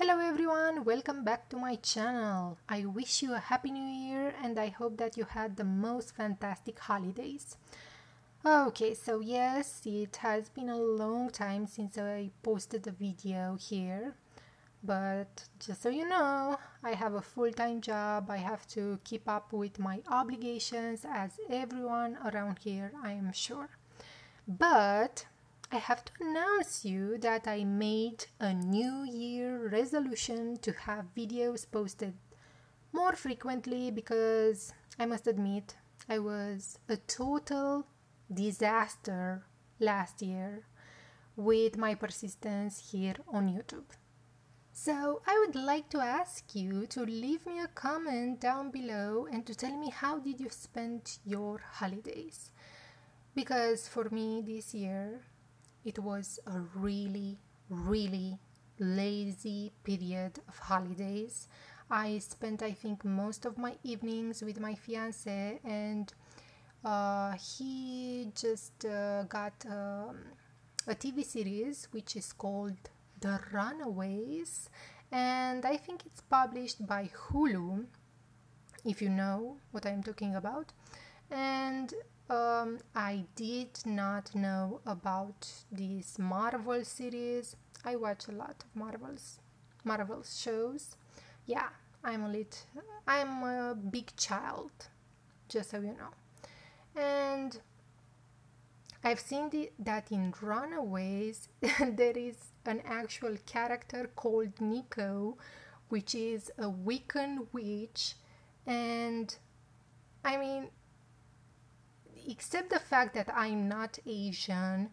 Hello everyone, welcome back to my channel. I wish you a happy new year and I hope that you had the most fantastic holidays. Okay, so yes, it has been a long time since I posted a video here, but just so you know, I have a full-time job. I have to keep up with my obligations as everyone around here, I am sure. But I have to announce you that I made a New Year resolution to have videos posted more frequently because I must admit I was a total disaster last year with my persistence here on YouTube. So I would like to ask you to leave me a comment down below and to tell me how did you spend your holidays, because for me this year it was a really lazy period of holidays. I spent, I think, most of my evenings with my fiance, and he just got a TV series which is called The Runaways, and I think it's published by Hulu, if you know what I'm talking about. And I did not know about this Marvel series. I watch a lot of Marvel shows. Yeah, I'm a big child, just so you know. And I've seen that in Runaways there is an actual character called Nico, which is a Wiccan witch, and I mean, except the fact that I'm not Asian,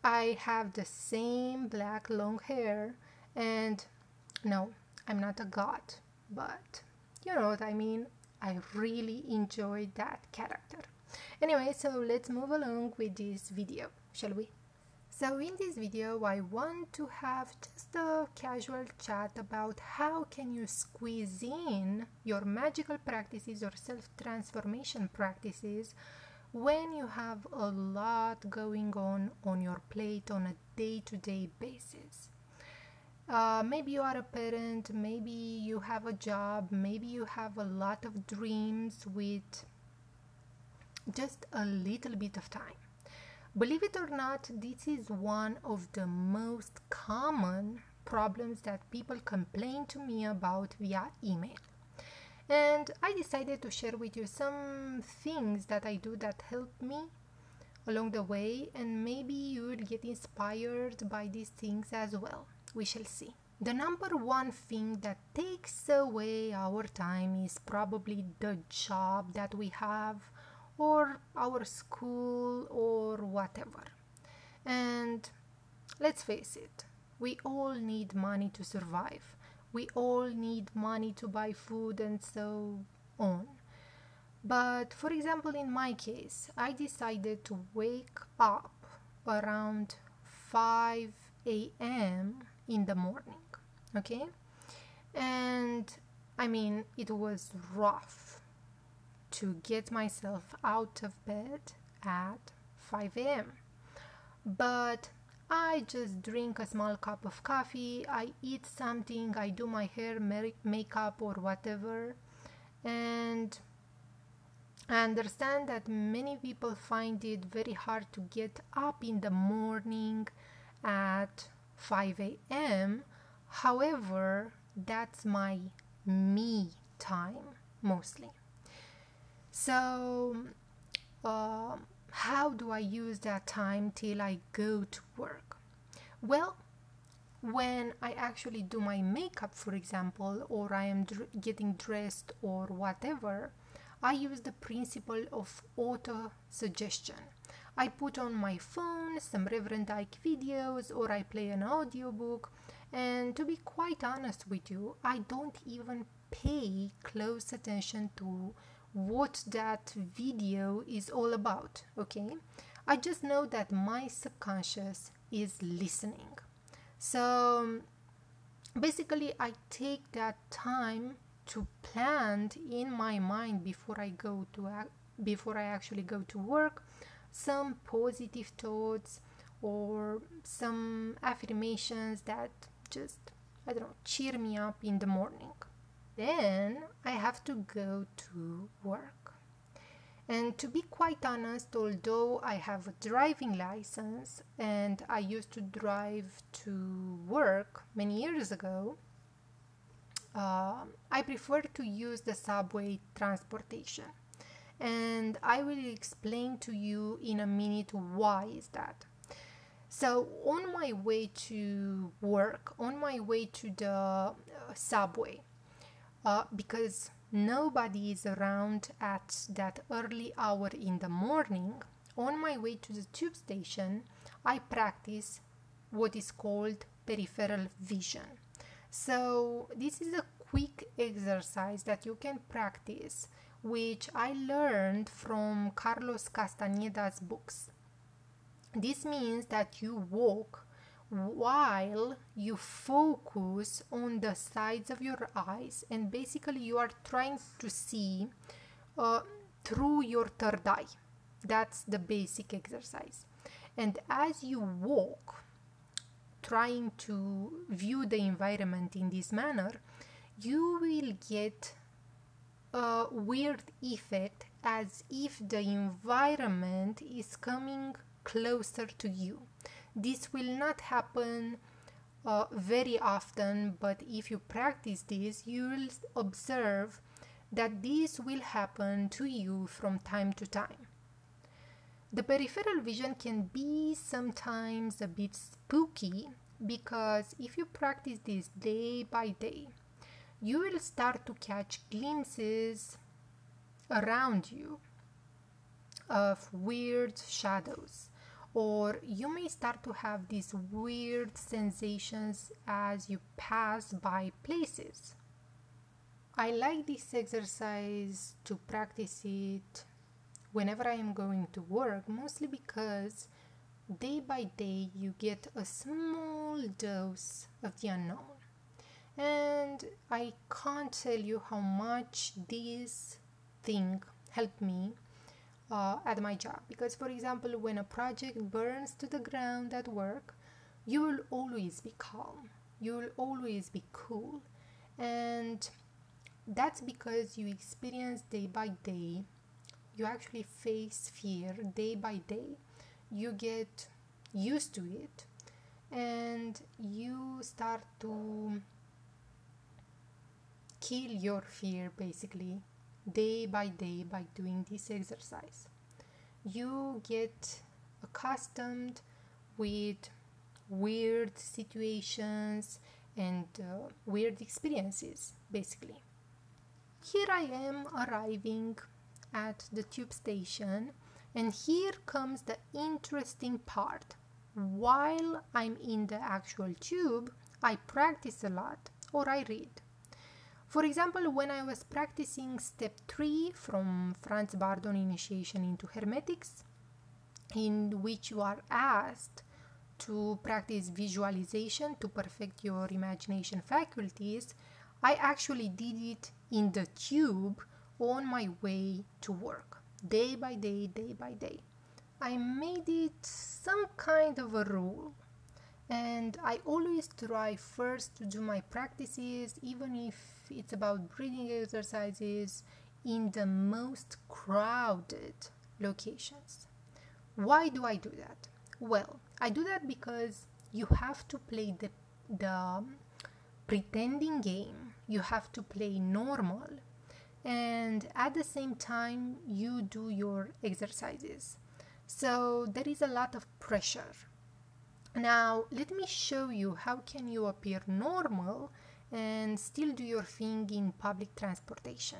I have the same black long hair, and no, I'm not a god, but you know what I mean. I really enjoyed that character. Anyway, so let's move along with this video, shall we? So in this video I want to have just a casual chat about how can you squeeze in your magical practices or self-transformation practices when you have a lot going on your plate on a day-to-day basis. Maybe you are a parent, maybe you have a job, maybe you have a lot of dreams with just a little bit of time. Believe it or not, this is one of the most common problems that people complain to me about via email. And I decided to share with you some things that I do that help me along the way, and maybe you will get inspired by these things as well. We shall see. The number one thing that takes away our time is probably the job that we have, or our school, or whatever. And let's face it, we all need money to survive. We all need money to buy food and so on. But for example, in my case, I decided to wake up around 5 a.m. in the morning, okay? And I mean, it was rough to get myself out of bed at 5 a.m. But I just drink a small cup of coffee, I eat something, I do my hair, makeup or whatever, and I understand that many people find it very hard to get up in the morning at 5 a.m. However, that's my me time mostly. So how do I use that time till I go to work? Well, when I actually do my makeup, for example, or I am getting dressed or whatever, I use the principle of auto suggestion. I put on my phone some Reverend Ike videos, or I play an audiobook, and to be quite honest with you, I don't even pay close attention to what that video is all about, okay? I just know that my subconscious is listening. So basically I take that time to plant in my mind before I actually go to work some positive thoughts or some affirmations that just I don't know, cheer me up in the morning. Then I have to go to work. And to be quite honest, although I have a driving license and I used to drive to work many years ago, I prefer to use the subway transportation. And I will explain to you in a minute why is that. So on my way to work, on my way to the subway, because nobody is around at that early hour in the morning, on my way to the tube station, I practice what is called peripheral vision. So this is a quick exercise that you can practice, which I learned from Carlos Castañeda's books. This means that you walk while you focus on the sides of your eyes, and basically you are trying to see through your third eye. That's the basic exercise. And as you walk, trying to view the environment in this manner, you will get a weird effect as if the environment is coming closer to you. This will not happen very often, but if you practice this, you will observe that this will happen to you from time to time. The peripheral vision can be sometimes a bit spooky, because if you practice this day by day, you will start to catch glimpses around you of weird shadows, or you may start to have these weird sensations as you pass by places. I like this exercise to practice it whenever I am going to work, mostly because day by day you get a small dose of the unknown. And I can't tell you how much this thing helped me at my job, because for example, when a project burns to the ground at work, you will always be calm, you will always be cool, and that's because you experience day by day, you actually face fear day by day, you get used to it, and you start to kill your fear basically day by day by doing this exercise. You get accustomed with weird situations and weird experiences basically. Here I am arriving at the tube station, and here comes the interesting part. While I'm in the actual tube, I practice a lot, or I read. For example, when I was practicing step 3 from Franz Bardon Initiation into Hermetics, in which you are asked to practice visualization to perfect your imagination faculties, I actually did it in the tube on my way to work, day by day, day by day. I made it some kind of a rule, and I always try first to do my practices, even if it's about breathing exercises, in the most crowded locations. Why do I do that? Well, I do that because you have to play the pretending game, you have to play normal, and at the same time you do your exercises. So there is a lot of pressure. Now let me show you how can you appear normal and still do your thing in public transportation.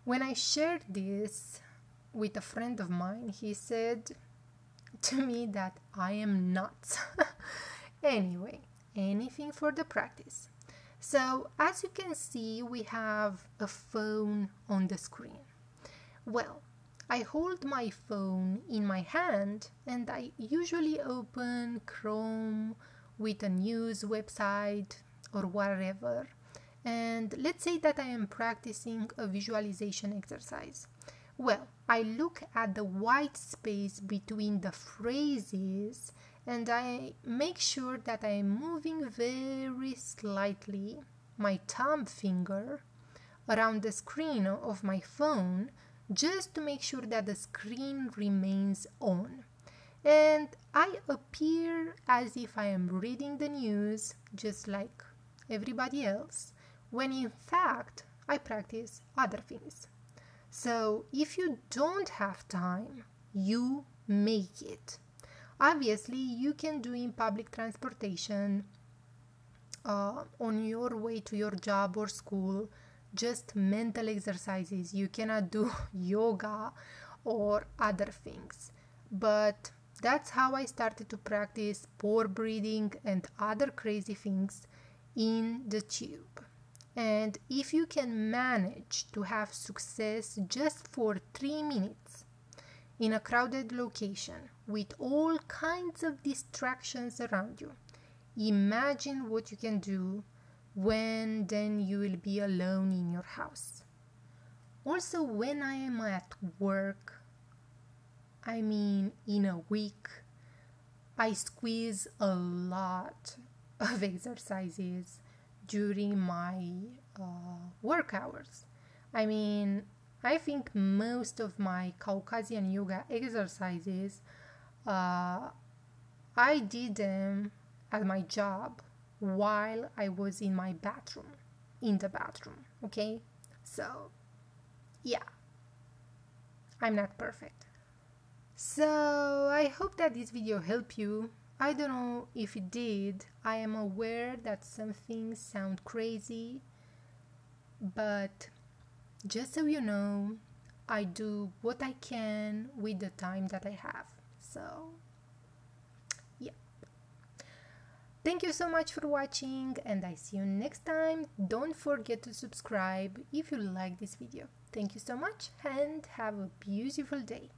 When I shared this with a friend of mine, he said to me that I am nuts. Anyway, anything for the practice. So as you can see, we have a phone on the screen. Well, I hold my phone in my hand and I usually open Chrome with a news website or whatever. And let's say that I am practicing a visualization exercise. Well, I look at the white space between the phrases and I make sure that I am moving very slightly my thumb finger around the screen of my phone just to make sure that the screen remains on. And I appear as if I am reading the news just like everybody else, when in fact I practice other things. So if you don't have time, you make it. Obviously, you can do in public transportation, on your way to your job or school, just mental exercises. You cannot do yoga or other things. But that's how I started to practice pore breathing and other crazy things in the tube. And if you can manage to have success just for 3 minutes in a crowded location with all kinds of distractions around you, imagine what you can do when then you will be alone in your house. Also, when I am at work, I mean in a week, I squeeze a lot of exercises during my work hours. I mean, I think most of my Caucasian yoga exercises, I did them at my job while I was in my bathroom, okay? So, yeah, I'm not perfect. So, I hope that this video helped you. I don't know if it did. I am aware that some things sound crazy, but just so you know, I do what I can with the time that I have. So, yeah. Thank you so much for watching, and I see you next time. Don't forget to subscribe if you like this video. Thank you so much, and have a beautiful day.